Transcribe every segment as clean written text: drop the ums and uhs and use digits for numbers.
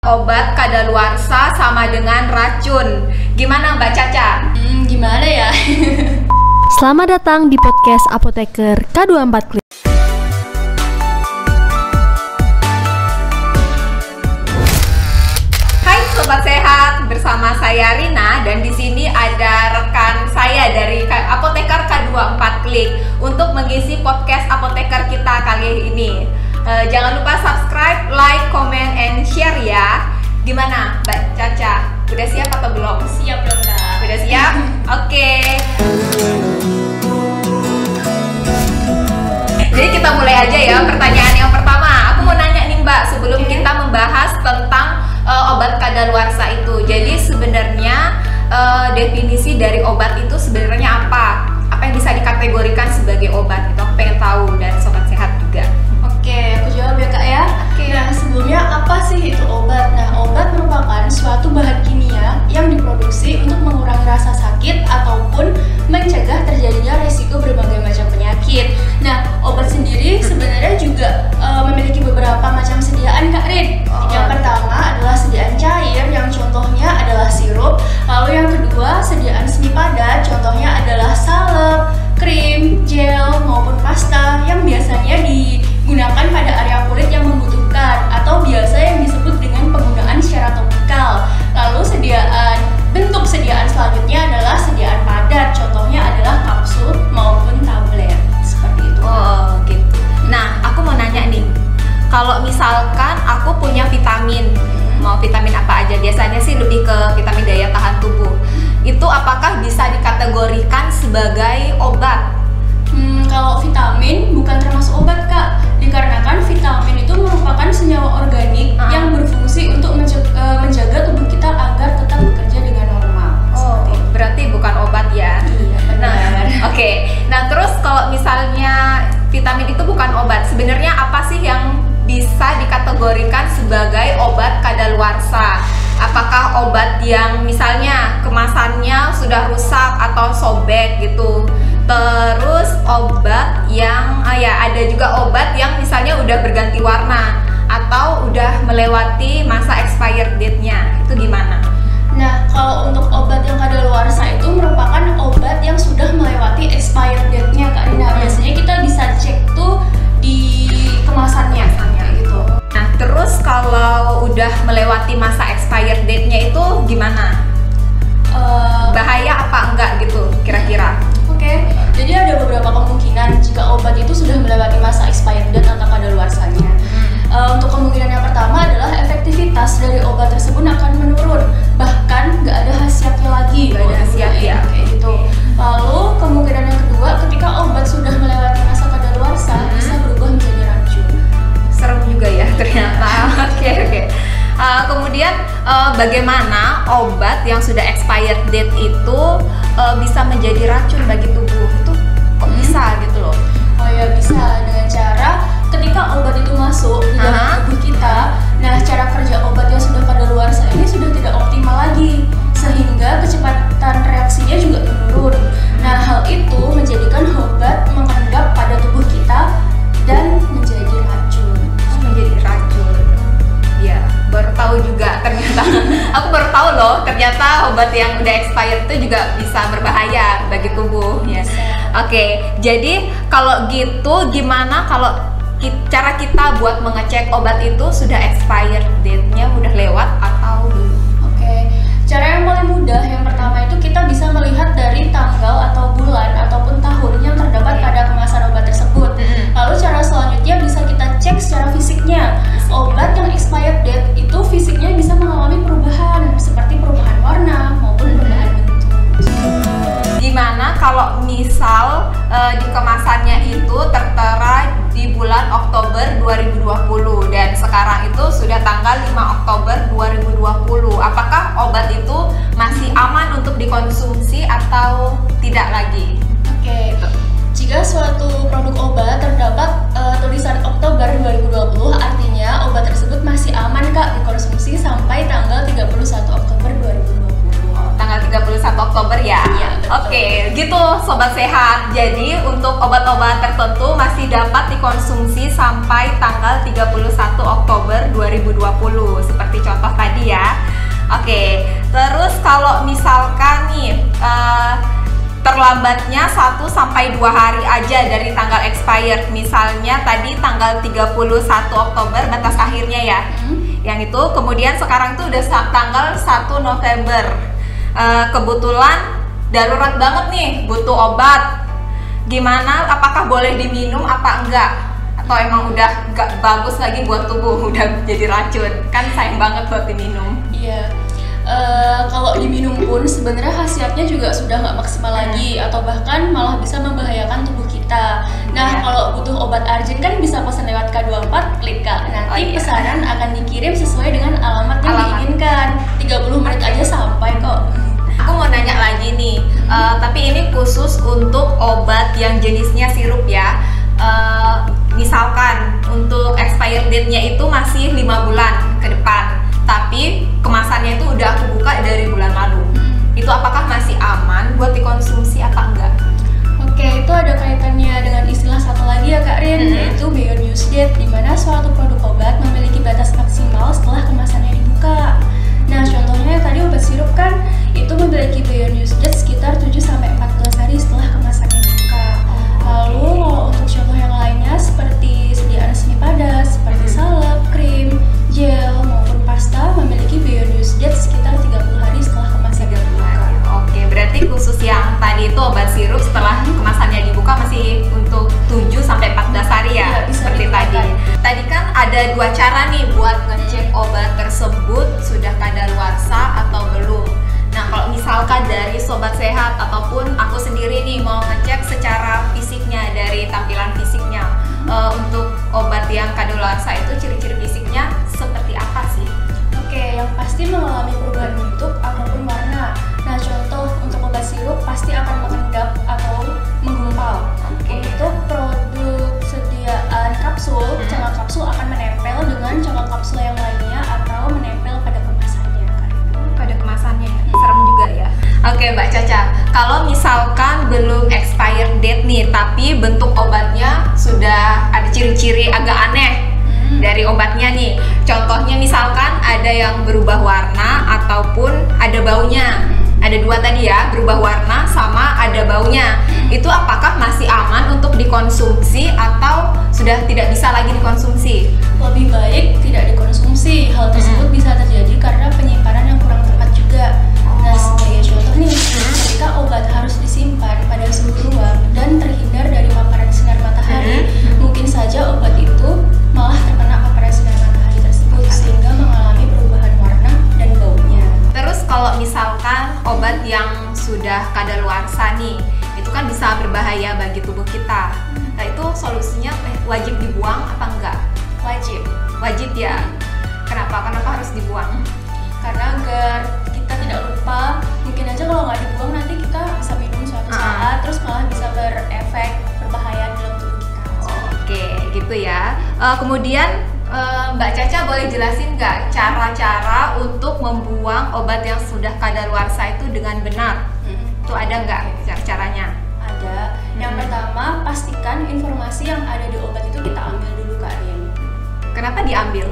Obat kadaluarsa sama dengan racun. Gimana Mbak Caca? Gimana ya? Selamat datang di podcast Apoteker K24 Klik. Hai Sobat Sehat, bersama saya Rina dan di sini ada rekan saya dari Apoteker K24 Klik untuk mengisi podcast Apoteker kita kali ini. Jangan lupa subscribe, like, comment, and share ya. Gimana Mbak Caca? Udah siap atau belum? Siap dong Kak. Udah siap? Oke. Jadi kita mulai aja ya pertanyaan yang pertama. Aku mau nanya nih Mbak, sebelum kita membahas tentang obat kadaluarsa itu. Jadi sebenarnya definisi dari obat itu sebenarnya apa? Apa yang bisa dikategorikan sebagai obat? Itu aku pengen tahu dari Sobat Sehat juga. Oke, aku jawab ya Kak ya. Nah, sebelumnya apa sih itu obat? Nah, obat merupakan suatu bahan kimia yang diproduksi untuk mengurangi rasa sakit ataupun mencegah terjadinya risiko berbagai macam penyakit. Nah, obat sendiri sebenarnya juga memiliki beberapa macam sediaan Kak Rin. Yang pertama adalah sediaan cair, yang contohnya adalah sirup. Lalu yang kedua, sediaan semi padat, contohnya adalah salep, krim, gel, maupun pasta yang biasanya digunakan pada area kulit yang membutuhkan atau biasa yang disebut dengan penggunaan secara topikal. Lalu bentuk sediaan selanjutnya adalah sediaan padat, contohnya adalah kapsul maupun tablet seperti itu. Oh gitu. Nah aku mau nanya nih, kalau misalkan aku punya vitamin, mau vitamin apa aja, biasanya sih lebih ke vitamin daya tahan tubuh, itu apakah bisa dikategorikan sebagai obat? Kalau vitamin bukan termasuk obat Kak, dikarenakan vitamin itu merupakan senyawa organik yang berfungsi untuk menjaga tubuh kita agar tetap bekerja dengan normal. Oh, berarti bukan obat ya? Iya, benar. Nah, oke. Nah, terus kalau misalnya vitamin itu bukan obat, sebenarnya apa sih yang bisa dikategorikan sebagai obat kadaluarsa? Apakah obat yang misalnya kemasannya sudah rusak atau sobek gitu? Terus obat yang ada juga obat yang misalnya udah berganti warna atau udah melewati masa expired date-nya. Itu gimana? Nah, kalau untuk obat yang kadaluarsa itu merupakan obat yang sudah melewati expired date-nya Kak Rina. Biasanya kita bisa cek tuh di kemasannya gitu. Nah, terus kalau udah melewati masa expired date-nya itu gimana? Bahaya apa enggak gitu kira-kira? Oke, jadi ada beberapa kemungkinan jika obat itu sudah melewati masa expired date atau kadaluarsanya. Untuk kemungkinan yang pertama adalah efektivitas dari obat tersebut akan menurun, bahkan nggak ada khasiatnya lagi. Nggak ada khasiatnya, kayak gitu. Lalu kemungkinan yang kedua, ketika obat sudah melewati masa kadaluarsa bisa berubah menjadi racun. Serem juga ya ternyata. Oke. Kemudian bagaimana obat yang sudah expired date itu bisa menjadi racun bagi tubuh? Itu kok bisa gitu loh? Oh ya, bisa dengan cara ketika obat itu masuk di dalam tubuh kita, nah cara kerja obat yang sudah kadaluarsa ini sudah tidak optimal lagi, sehingga kecepatan reaksinya juga menurun. Nah, hal itu menjadikan obat mengendap pada tubuh kita dan menjadi racun. Menjadi racun. Ya, baru tahu juga ternyata. Aku baru tahu loh, ternyata obat yang udah expired itu juga bisa berbahaya bagi tubuh. Ya. Oke, jadi kalau gitu gimana kalau cara kita buat mengecek obat itu sudah expired date-nya udah lewat atau belum? Oke, cara yang paling mudah yang pertama itu kita bisa melihat dari tanggal atau bulan ataupun tahun yang terdapat pada kemasan obat tersebut. Lalu cara selanjutnya bisa kita cek secara fisiknya. Obat yang expired date itu fisiknya bisa mengalami perubahan seperti perubahan warna maupun perubahan bentuk. Gimana kalau misal di kemasannya itu tertera di bulan Oktober 2020 dan sekarang itu sudah tanggal 5 Oktober 2020. Apakah obat itu masih aman untuk dikonsumsi atau tidak lagi? Oke, jika suatu produk obat terdapat tulisan Oktober 2020, artinya obat tersebut masih aman Kak dikonsumsi sampai tanggal 31 Oktober 2020. Tanggal 31 Oktober ya? Iya, betul. Oke, gitu Sobat Sehat. Jadi untuk obat-obat tertentu masih dapat dikonsumsi sampai tanggal 31 Oktober 2020 seperti contoh tadi terlambatnya 1 sampai 2 hari aja dari tanggal expired. Misalnya tadi tanggal 31 Oktober batas akhirnya ya. Yang itu kemudian sekarang tuh udah tanggal 1 November. Kebetulan darurat banget nih, butuh obat. Gimana? Apakah boleh diminum apa enggak? Atau emang udah nggak bagus lagi buat tubuh, udah jadi racun? Kan sayang banget buat diminum. Iya. Kalau diminum pun sebenarnya khasiatnya juga sudah nggak maksimal lagi, atau bahkan malah bisa membahayakan tubuh kita. Nah, kalau butuh obat urgent kan bisa pesan lewat K24, klik Kak. Nanti pesanan akan dikirim sesuai dengan alamat yang diinginkan. 30 menit aja sampai kok. Aku mau nanya lagi nih, tapi ini khusus untuk obat yang jenisnya sirup ya. Misalkan untuk expired date-nya itu masih 5 bulan ke depan, tapi kemasannya itu udah aku buka dari bulan lalu. Itu apakah masih aman buat dikonsumsi apa enggak? Oke, itu ada kaitannya dengan istilah satu lagi ya Kak Rin, yaitu beyond use date, di mana suatu produk obat memiliki batas maksimal setelah kemasannya dibuka. Nah, contohnya tadi obat sirup kan itu memiliki beyond use date sekitar 7-14 hari setelah kemasannya dibuka. Lalu kalau untuk contoh yang lainnya seperti sediaan semi padat, seperti salep, krim, gel, maupun pasta memiliki beyond use date sekitar 30 hari setelah kemasannya dibuka. Oke, berarti khusus yang tadi itu obat sirup setelah kemasannya dibuka masih untuk 7-14 hari ya, seperti tadi. Tadi kan ada 2 cara nih buat ngecek obat tersebut sudah kadaluarsa atau belum. Nah, kalau misalkan dari Sobat Sehat ataupun aku sendiri nih mau ngecek secara fisiknya, dari tampilan fisiknya, untuk obat yang kadaluarsa itu ciri-ciri fisiknya seperti apa sih? Oke, yang pasti mengalami perubahan bentuk ataupun warna. Nah, contoh untuk obat sirup pasti akan mengendap atau menggumpal. Untuk produk sediaan kapsul, cangkang kapsul akan menempel dengan cangkang kapsul yang lainnya atau menempel pada kemasannya. Pada kemasannya, serem juga ya. Oke Mbak Caca, kalau misalkan belum expired date nih, tapi bentuk obatnya sudah ada ciri-ciri agak aneh dari obatnya nih. Contohnya misalkan ada yang berubah warna ataupun ada baunya. Ada 2 tadi ya, berubah warna sama ada baunya. Itu apakah masih aman untuk dikonsumsi atau sudah tidak bisa lagi dikonsumsi? Lebih baik tidak dikonsumsi. Hal tersebut bisa terjadi karena penyimpanan yang kurang tepat juga. Nah, sebagai contoh nih, ketika obat harus disimpan pada suhu ruang dan terhindar dari paparan sinar matahari, mungkin saja obat itu malah terkena paparan sinar matahari tersebut sehingga mengalami perubahan warna dan baunya. Terus kalau misalkan obat yang sudah kadaluarsa nih, itu kan bisa berbahaya bagi tubuh kita. Nah, itu solusinya wajib dibuang apa enggak? Wajib ya. Kenapa harus dibuang? Karena agar kita tidak lupa, mungkin aja kalau nggak dibuang nanti kita bisa minum suatu saat, terus malah bisa berefek berbahaya dalam tubuh kita. Oke, gitu ya. Kemudian Mbak Caca boleh jelasin nggak cara-cara untuk membuang obat yang sudah kadaluarsa itu dengan benar? Itu ada nggak caranya? Ada. Yang pertama, pastikan informasi yang ada di obat itu kita ambil dulu Kak Rin. Kenapa diambil?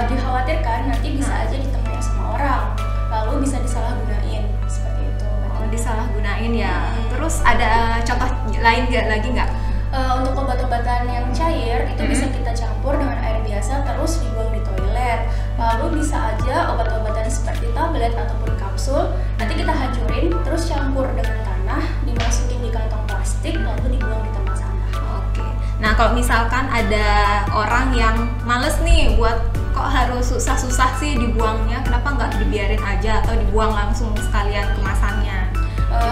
Dikhawatirkan nanti bisa aja ditemuin sama orang, lalu bisa disalahgunain seperti itu. Oh, disalahgunain ya. Terus ada contoh lain lagi nggak? Untuk obat-obatan yang cair itu bisa kita campur dengan air biasa terus dibuang di toilet. Lalu bisa aja obat-obatan seperti tablet ataupun kapsul nanti kita hancurin terus campur dengan tanah, dimasukin di kantong plastik lalu dibuang di tempat sampah. Oke. Nah, kalau misalkan ada orang yang males nih buat kok harus susah-susah sih dibuangnya, kenapa nggak dibiarin aja atau dibuang langsung sekalian kemasannya?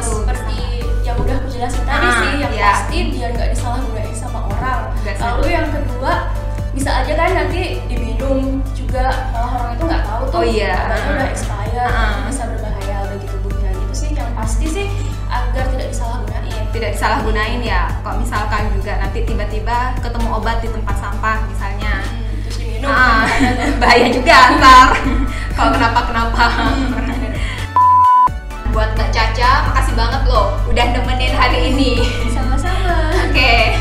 Seperti yang udah aku jelasin tadi sih, yang pasti biar nggak disalahgunain sama orang. Lalu yang kedua, bisa aja kan nanti diminum juga, malah orang itu nggak tahu tuh obatnya udah expired, bisa berbahaya bagi tubuhnya. Gitu sih yang pasti sih, agar tidak disalahgunain ya. Kalau misalkan juga nanti tiba-tiba ketemu obat di tempat sampah misalnya, terus diminum, bahaya juga ntar kalau kenapa-kenapa. Buat Mbak Caca, makasih banget loh udah nemenin hari ini. Sama-sama. Oke.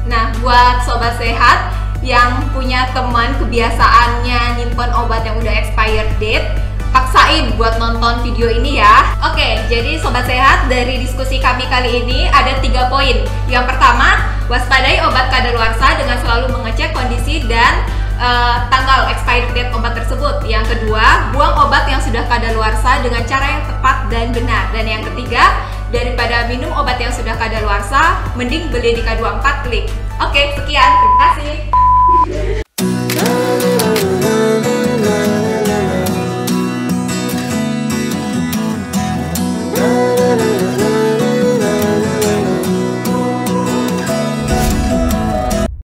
Nah, buat Sobat Sehat yang punya teman kebiasaannya nyimpen obat yang udah expired date, paksain buat nonton video ini ya. Oke, jadi Sobat Sehat, dari diskusi kami kali ini ada 3 poin. Yang pertama, waspadai obat kadaluarsa dengan selalu mengecek kondisi dan tanggal expired date obat tersebut. Yang kedua, buang obat yang sudah kadaluarsa dengan cara yang tepat dan benar. Dan yang ketiga, daripada minum obat yang sudah kadaluarsa, mending beli di K24 Klik. Oke, sekian, terima kasih.